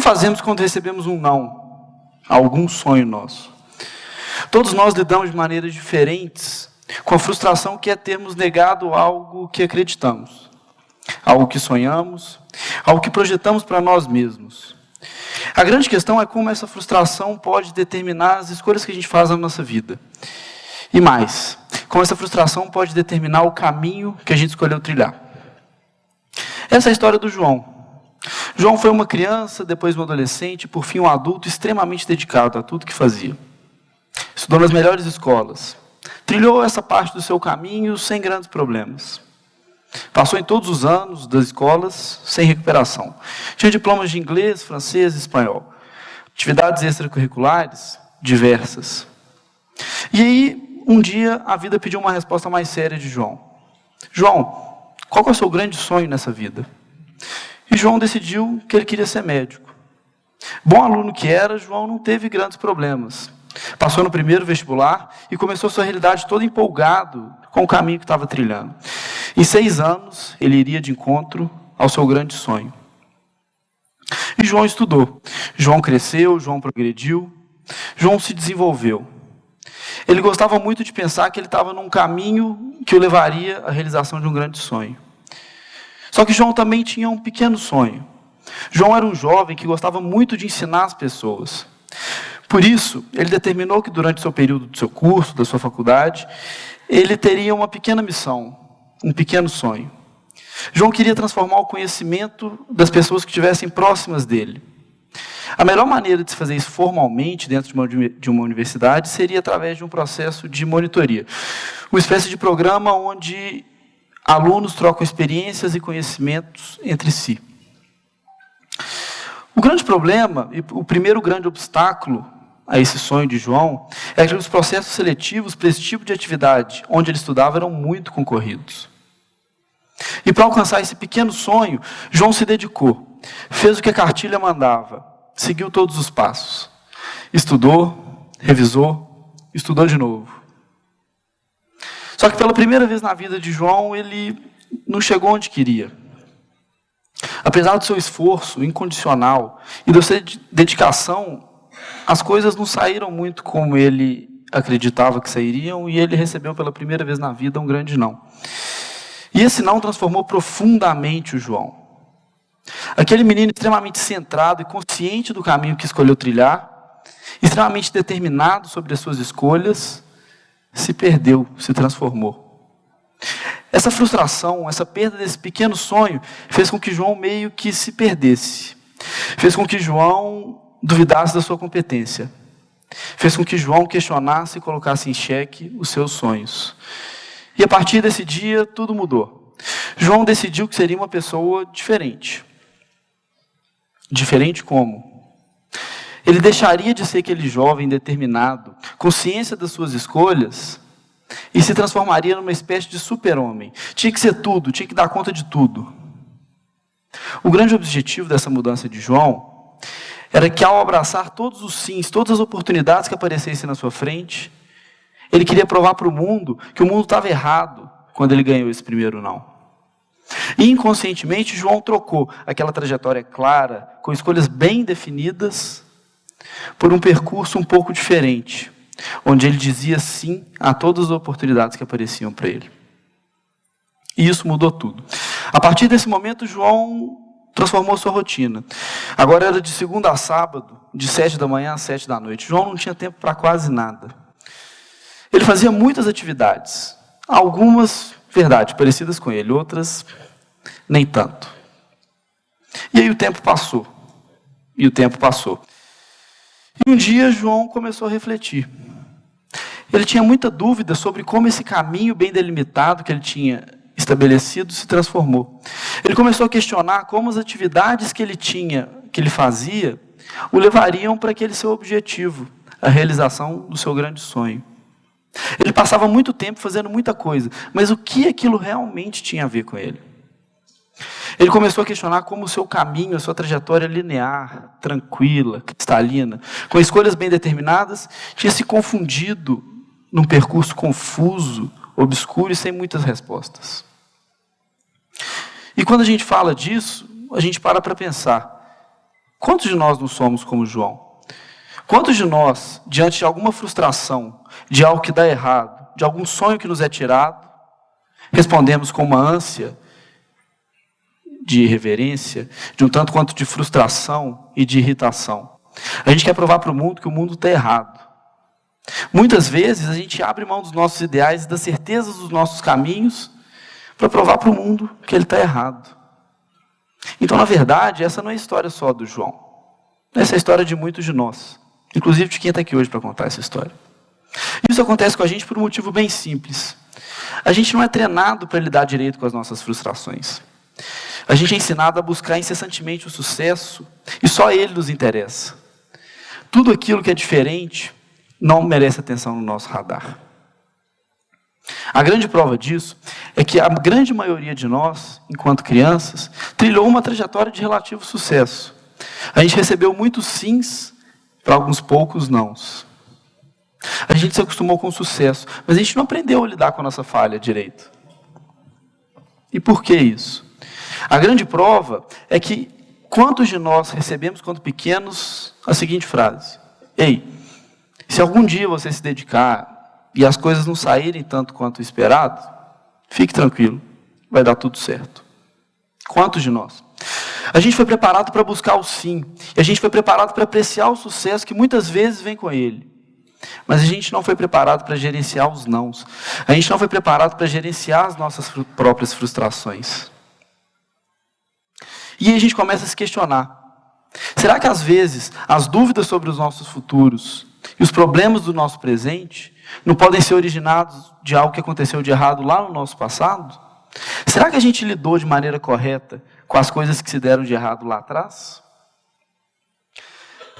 fazemos quando recebemos um não a algum sonho nosso? Todos nós lidamos de maneiras diferentes com a frustração que é termos negado algo que acreditamos, algo que sonhamos, algo que projetamos para nós mesmos. A grande questão é como essa frustração pode determinar as escolhas que a gente faz na nossa vida. E mais, como essa frustração pode determinar o caminho que a gente escolheu trilhar. Essa é a história do João. João foi uma criança, depois um adolescente, por fim um adulto extremamente dedicado a tudo que fazia. Estudou nas melhores escolas. Trilhou essa parte do seu caminho sem grandes problemas. Passou em todos os anos das escolas sem recuperação. Tinha diplomas de inglês, francês e espanhol. Atividades extracurriculares diversas. E aí, um dia, a vida pediu uma resposta mais séria de João. João, qual é o seu grande sonho nessa vida? E João decidiu que ele queria ser médico. Bom aluno que era, João não teve grandes problemas. Passou no primeiro vestibular e começou sua realidade todo empolgado com o caminho que estava trilhando. Em 6 anos, ele iria de encontro ao seu grande sonho. E João estudou. João cresceu, João progrediu, João se desenvolveu. Ele gostava muito de pensar que ele estava num caminho que o levaria à realização de um grande sonho. Só que João também tinha um pequeno sonho. João era um jovem que gostava muito de ensinar as pessoas. Por isso, ele determinou que durante o seu período do seu curso, da sua faculdade, ele teria uma pequena missão, um pequeno sonho. João queria transformar o conhecimento das pessoas que estivessem próximas dele. A melhor maneira de se fazer isso formalmente dentro de uma universidade seria através de um processo de monitoria. Uma espécie de programa onde alunos trocam experiências e conhecimentos entre si. O grande problema, e o primeiro grande obstáculo a esse sonho de João, é que os processos seletivos para esse tipo de atividade, onde ele estudava, eram muito concorridos. E para alcançar esse pequeno sonho, João se dedicou, fez o que a cartilha mandava, seguiu todos os passos. Estudou, revisou, estudou de novo. Só que pela primeira vez na vida de João, ele não chegou onde queria. Apesar do seu esforço incondicional e da sua dedicação, as coisas não saíram muito como ele acreditava que sairiam, e ele recebeu pela primeira vez na vida um grande não. E esse não transformou profundamente o João. Aquele menino extremamente centrado e consciente do caminho que escolheu trilhar, extremamente determinado sobre as suas escolhas, se perdeu, se transformou. Essa frustração, essa perda desse pequeno sonho, fez com que João meio que se perdesse. Fez com que João duvidasse da sua competência. Fez com que João questionasse e colocasse em xeque os seus sonhos. E a partir desse dia, tudo mudou. João decidiu que seria uma pessoa diferente. Diferente como? Ele deixaria de ser aquele jovem determinado, consciência das suas escolhas, e se transformaria numa espécie de super-homem. Tinha que ser tudo, tinha que dar conta de tudo. O grande objetivo dessa mudança de João era que, ao abraçar todos os sims, todas as oportunidades que aparecessem na sua frente, ele queria provar para o mundo que o mundo estava errado quando ele ganhou esse primeiro não. E inconscientemente, João trocou aquela trajetória clara, com escolhas bem definidas, por um percurso um pouco diferente, onde ele dizia sim a todas as oportunidades que apareciam para ele. E isso mudou tudo. A partir desse momento, João transformou sua rotina. Agora era de segunda a sábado, de 7 da manhã às 7 da noite. João não tinha tempo para quase nada. Ele fazia muitas atividades, algumas, verdade, parecidas com ele, outras nem tanto. E aí o tempo passou. E um dia João começou a refletir. Ele tinha muita dúvida sobre como esse caminho bem delimitado que ele tinha estabelecido se transformou. Ele começou a questionar como as atividades que ele fazia, o levariam para aquele seu objetivo, a realização do seu grande sonho. Ele passava muito tempo fazendo muita coisa, mas o que aquilo realmente tinha a ver com ele? Ele começou a questionar como o seu caminho, a sua trajetória linear, tranquila, cristalina, com escolhas bem determinadas, tinha se confundido num percurso confuso, obscuro e sem muitas respostas. E quando a gente fala disso, a gente para pensar. Quantos de nós não somos como João? Quantos de nós, diante de alguma frustração, de algo que dá errado, de algum sonho que nos é tirado, respondemos com uma ânsia de irreverência, de um tanto quanto de frustração e de irritação? A gente quer provar para o mundo que o mundo está errado. Muitas vezes a gente abre mão dos nossos ideais e das certezas dos nossos caminhos para provar para o mundo que ele está errado. Então, na verdade, essa não é a história só do João. Essa é a história de muitos de nós. Inclusive de quem está aqui hoje para contar essa história. Isso acontece com a gente por um motivo bem simples. A gente não é treinado para lidar direito com as nossas frustrações. A gente é ensinado a buscar incessantemente o sucesso e só ele nos interessa. Tudo aquilo que é diferente não merece atenção no nosso radar. A grande prova disso é que a grande maioria de nós, enquanto crianças, trilhou uma trajetória de relativo sucesso. A gente recebeu muitos sims para alguns poucos nãos. A gente se acostumou com o sucesso, mas a gente não aprendeu a lidar com a nossa falha direito. E por que isso? A grande prova é que quantos de nós recebemos, quando pequenos, a seguinte frase: ei, se algum dia você se dedicar e as coisas não saírem tanto quanto esperado, fique tranquilo, vai dar tudo certo. Quantos de nós? A gente foi preparado para buscar o sim, e a gente foi preparado para apreciar o sucesso que muitas vezes vem com ele. Mas a gente não foi preparado para gerenciar os nãos. A gente não foi preparado para gerenciar as nossas próprias frustrações. E aí a gente começa a se questionar. Será que às vezes as dúvidas sobre os nossos futuros e os problemas do nosso presente não podem ser originados de algo que aconteceu de errado lá no nosso passado? Será que a gente lidou de maneira correta com as coisas que se deram de errado lá atrás?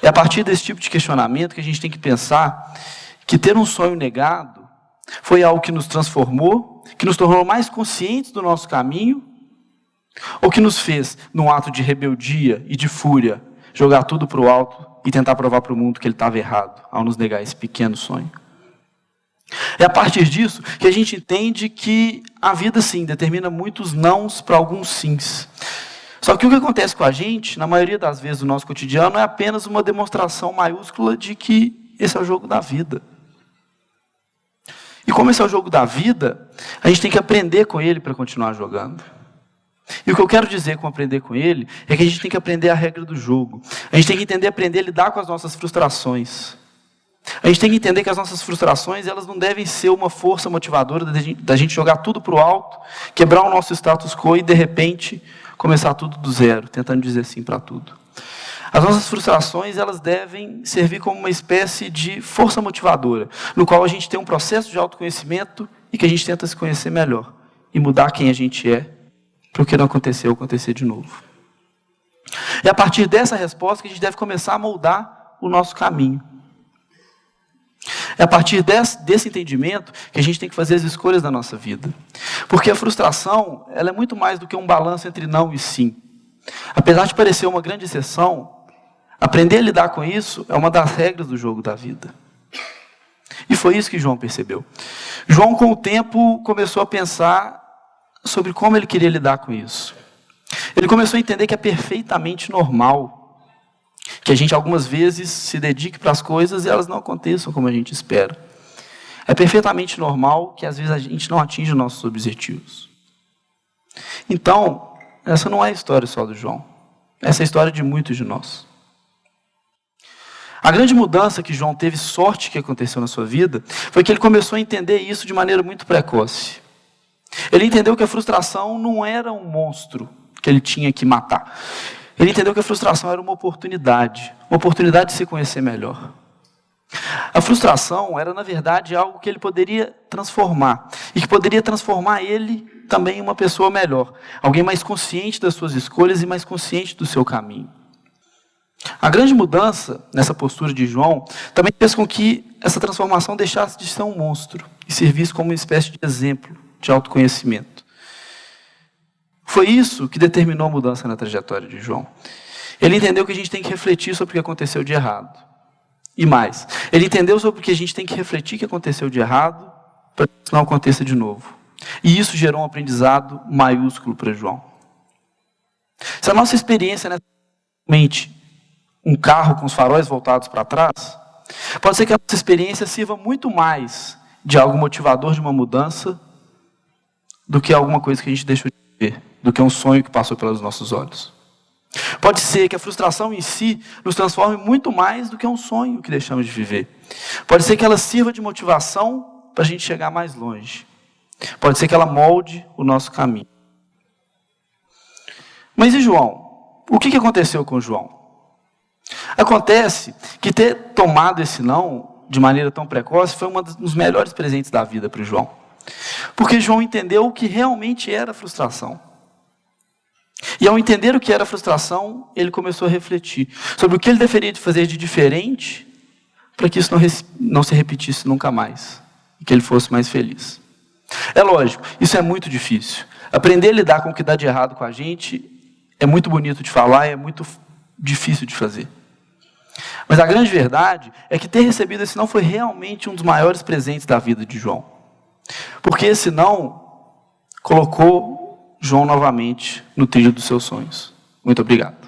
É a partir desse tipo de questionamento que a gente tem que pensar que ter um sonho negado foi algo que nos transformou, que nos tornou mais conscientes do nosso caminho, ou que nos fez, num ato de rebeldia e de fúria, jogar tudo para o alto e tentar provar para o mundo que ele estava errado ao nos negar esse pequeno sonho. É a partir disso que a gente entende que a vida, sim, determina muitos nãos para alguns sims. Só que o que acontece com a gente, na maioria das vezes do nosso cotidiano, é apenas uma demonstração maiúscula de que esse é o jogo da vida. E como esse é o jogo da vida, a gente tem que aprender com ele para continuar jogando. E o que eu quero dizer com aprender com ele é que a gente tem que aprender a regra do jogo. A gente tem que aprender a lidar com as nossas frustrações. A gente tem que entender que as nossas frustrações, elas não devem ser uma força motivadora da gente jogar tudo para o alto, quebrar o nosso status quo e, de repente, começar tudo do zero, tentando dizer sim para tudo. As nossas frustrações, elas devem servir como uma espécie de força motivadora, no qual a gente tem um processo de autoconhecimento e que a gente tenta se conhecer melhor e mudar quem a gente é para o que não aconteceu acontecer de novo. É a partir dessa resposta que a gente deve começar a moldar o nosso caminho. É a partir desse entendimento que a gente tem que fazer as escolhas da nossa vida. Porque a frustração, ela é muito mais do que um balanço entre não e sim. Apesar de parecer uma grande exceção, aprender a lidar com isso é uma das regras do jogo da vida. E foi isso que João percebeu. João, com o tempo, começou a pensar sobre como ele queria lidar com isso. Ele começou a entender que é perfeitamente normal que a gente algumas vezes se dedique para as coisas e elas não aconteçam como a gente espera. É perfeitamente normal que às vezes a gente não atinja nossos objetivos. Então, essa não é a história só do João. Essa é a história de muitos de nós. A grande mudança que João teve sorte que aconteceu na sua vida foi que ele começou a entender isso de maneira muito precoce. Ele entendeu que a frustração não era um monstro que ele tinha que matar. Ele entendeu que a frustração era uma oportunidade de se conhecer melhor. A frustração era, na verdade, algo que ele poderia transformar, e que poderia transformar ele também em uma pessoa melhor, alguém mais consciente das suas escolhas e mais consciente do seu caminho. A grande mudança nessa postura de João também fez com que essa transformação deixasse de ser um monstro e servisse como uma espécie de exemplo de autoconhecimento. Foi isso que determinou a mudança na trajetória de João. Ele entendeu que a gente tem que refletir sobre o que aconteceu de errado. E mais, ele entendeu sobre o que a gente tem que refletir que aconteceu de errado para que isso não aconteça de novo. E isso gerou um aprendizado maiúsculo para João. Se a nossa experiência nessa mente um carro com os faróis voltados para trás, pode ser que a nossa experiência sirva muito mais de algo motivador de uma mudança do que alguma coisa que a gente deixou de ver, do que um sonho que passou pelos nossos olhos. Pode ser que a frustração em si nos transforme muito mais do que um sonho que deixamos de viver. Pode ser que ela sirva de motivação para a gente chegar mais longe. Pode ser que ela molde o nosso caminho. Mas e João? O que aconteceu com João? Acontece que ter tomado esse não de maneira tão precoce foi um dos melhores presentes da vida para o João. Porque João entendeu o que realmente era frustração. E ao entender o que era frustração, ele começou a refletir sobre o que ele deveria fazer de diferente para que isso não se repetisse nunca mais. E que ele fosse mais feliz. É lógico, isso é muito difícil. Aprender a lidar com o que dá de errado com a gente é muito bonito de falar e é muito difícil de fazer. Mas a grande verdade é que ter recebido esse não foi realmente um dos maiores presentes da vida de João. Porque esse não colocou João novamente no trilho dos seus sonhos. Muito obrigado.